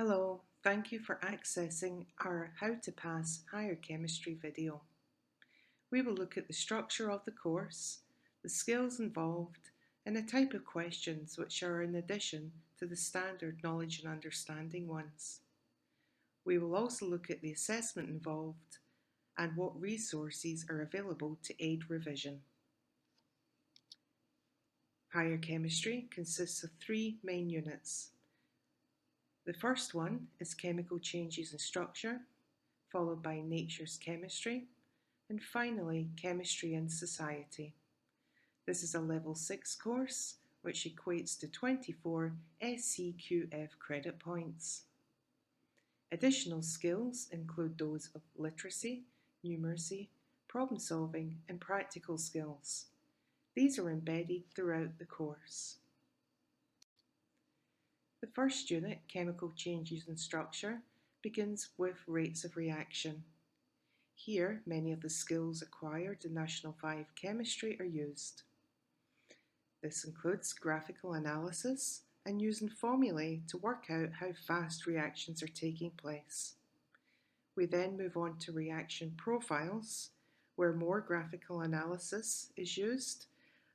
Hello, thank you for accessing our How to Pass Higher Chemistry video. We will look at the structure of the course, the skills involved, and the type of questions which are in addition to the standard knowledge and understanding ones. We will also look at the assessment involved and what resources are available to aid revision. Higher Chemistry consists of three main units. The first one is Chemical Changes in Structure, followed by Nature's Chemistry, and finally Chemistry and Society. This is a Level 6 course, which equates to 24 SCQF credit points. Additional skills include those of literacy, numeracy, problem solving, and practical skills. These are embedded throughout the course. The first unit, Chemical Changes in Structure, begins with rates of reaction. Here, many of the skills acquired in National 5 Chemistry are used. This includes graphical analysis and using formulae to work out how fast reactions are taking place. We then move on to reaction profiles, where more graphical analysis is used,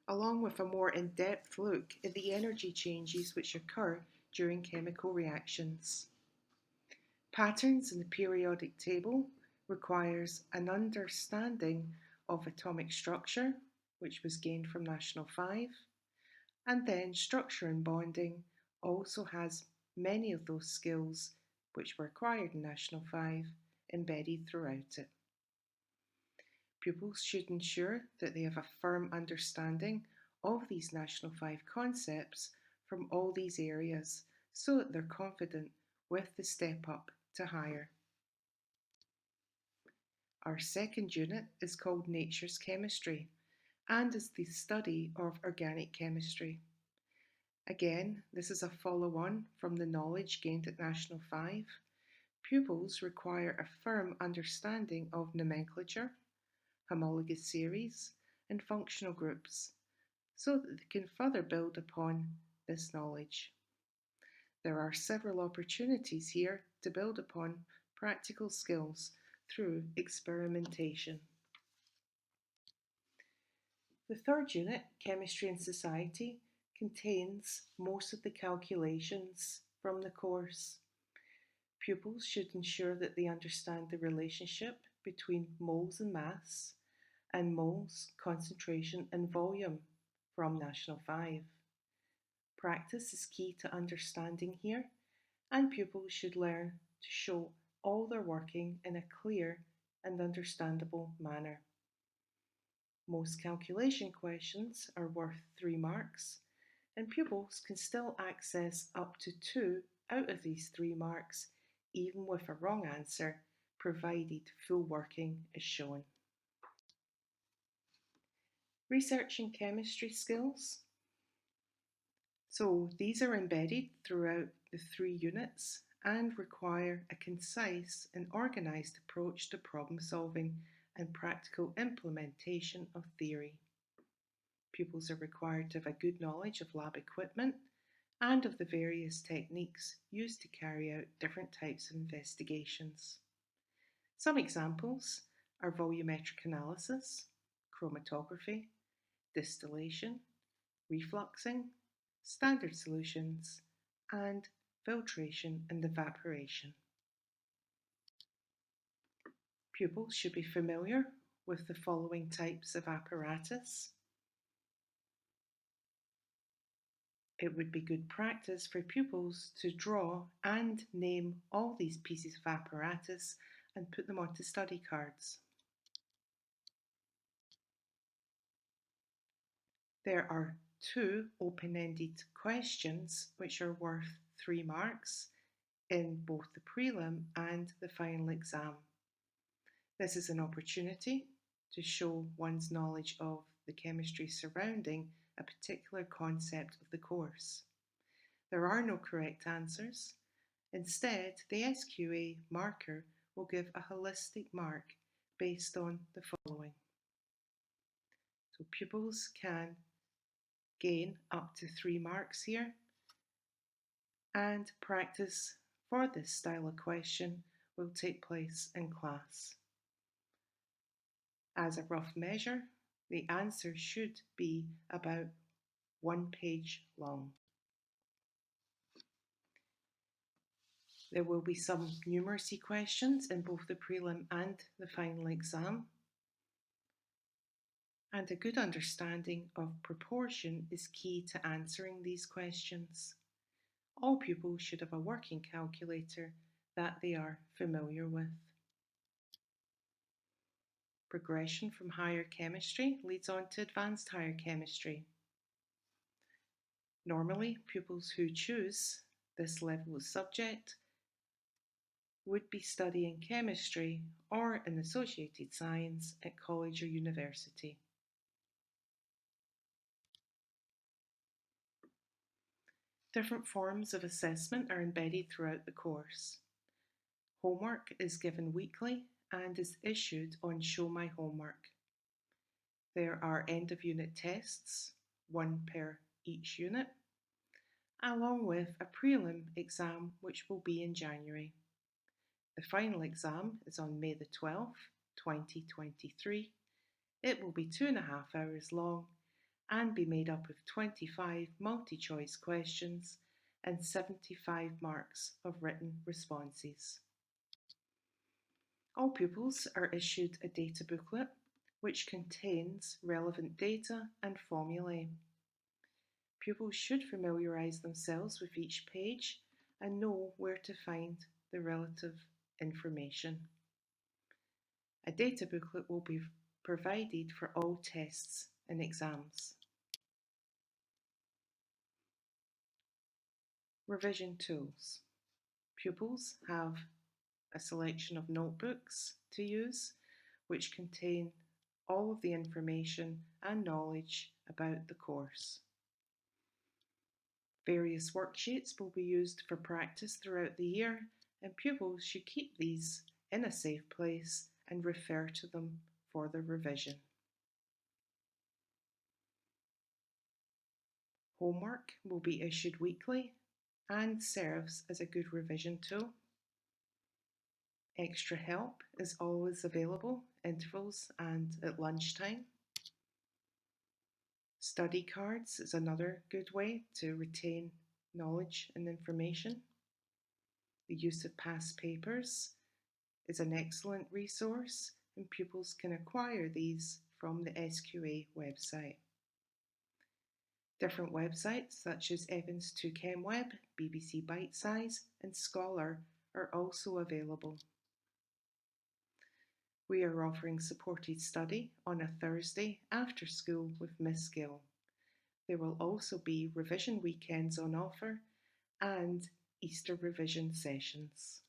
along with a more in-depth look at the energy changes which occur during chemical reactions. Patterns in the periodic table requires an understanding of atomic structure, which was gained from National 5, and then structure and bonding also has many of those skills which were acquired in National 5 embedded throughout it. Pupils should ensure that they have a firm understanding of these National 5 concepts from all these areas so that they're confident with the step up to higher. Our second unit is called Nature's Chemistry and is the study of organic chemistry. Again, this is a follow-on from the knowledge gained at National 5. Pupils require a firm understanding of nomenclature, homologous series, and functional groups so that they can further build upon this knowledge. There are several opportunities here to build upon practical skills through experimentation. The third unit, Chemistry and Society, contains most of the calculations from the course. Pupils should ensure that they understand the relationship between moles and mass and moles, concentration and volume from National 5. Practice is key to understanding here, and pupils should learn to show all their working in a clear and understandable manner. Most calculation questions are worth 3 marks, and pupils can still access up to 2 out of these 3 marks, even with a wrong answer, provided full working is shown. Researching chemistry skills. So these are embedded throughout the 3 units and require a concise and organised approach to problem solving and practical implementation of theory. Pupils are required to have a good knowledge of lab equipment and of the various techniques used to carry out different types of investigations. Some examples are volumetric analysis, chromatography, distillation, refluxing, standard solutions, and filtration and evaporation. Pupils should be familiar with the following types of apparatus. It would be good practice for pupils to draw and name all these pieces of apparatus and put them onto study cards. There are 2 open-ended questions which are worth 3 marks in both the prelim and the final exam. This is an opportunity to show one's knowledge of the chemistry surrounding a particular concept of the course. There are no correct answers. Instead, the SQA marker will give a holistic mark based on the following. So pupils can gain up to 3 marks here and practice for this style of question will take place in class. As a rough measure, the answer should be about 1 page long. There will be some numeracy questions in both the prelim and the final exam. And a good understanding of proportion is key to answering these questions. All pupils should have a working calculator that they are familiar with. Progression from higher chemistry leads on to advanced higher chemistry. Normally, pupils who choose this level of subject would be studying chemistry or an associated science at college or university. Different forms of assessment are embedded throughout the course. Homework is given weekly and is issued on Show My Homework. There are end of unit tests, one per each unit, along with a prelim exam which will be in January. The final exam is on May the 12th, 2023. It will be 2.5 hours long and be made up of 25 multi-choice questions and 75 marks of written responses. All pupils are issued a data booklet which contains relevant data and formulae. Pupils should familiarise themselves with each page and know where to find the relative information. A data booklet will be provided for all tests and exams. Revision tools. Pupils have a selection of notebooks to use which contain all of the information and knowledge about the course. Various worksheets will be used for practice throughout the year, and pupils should keep these in a safe place and refer to them for their revision. Homework will be issued weekly and serves as a good revision tool. Extra help is always available, intervals and at lunchtime. Study cards is another good way to retain knowledge and information. The use of past papers is an excellent resource, and pupils can acquire these from the SQA website. Different websites such as Evans2ChemWeb, BBC Bitesize and Scholar are also available. We are offering supported study on a Thursday after school with Miss Gill. There will also be revision weekends on offer and Easter revision sessions.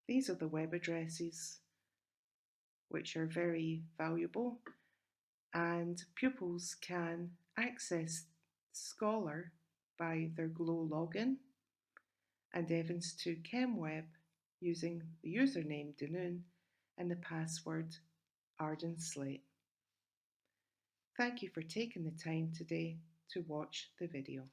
These are the web addresses which are very valuable, and pupils can access Scholar by their Glow login and Evans2ChemWeb using the username Danoon and the password Arden Slate. Thank you for taking the time today to watch the video.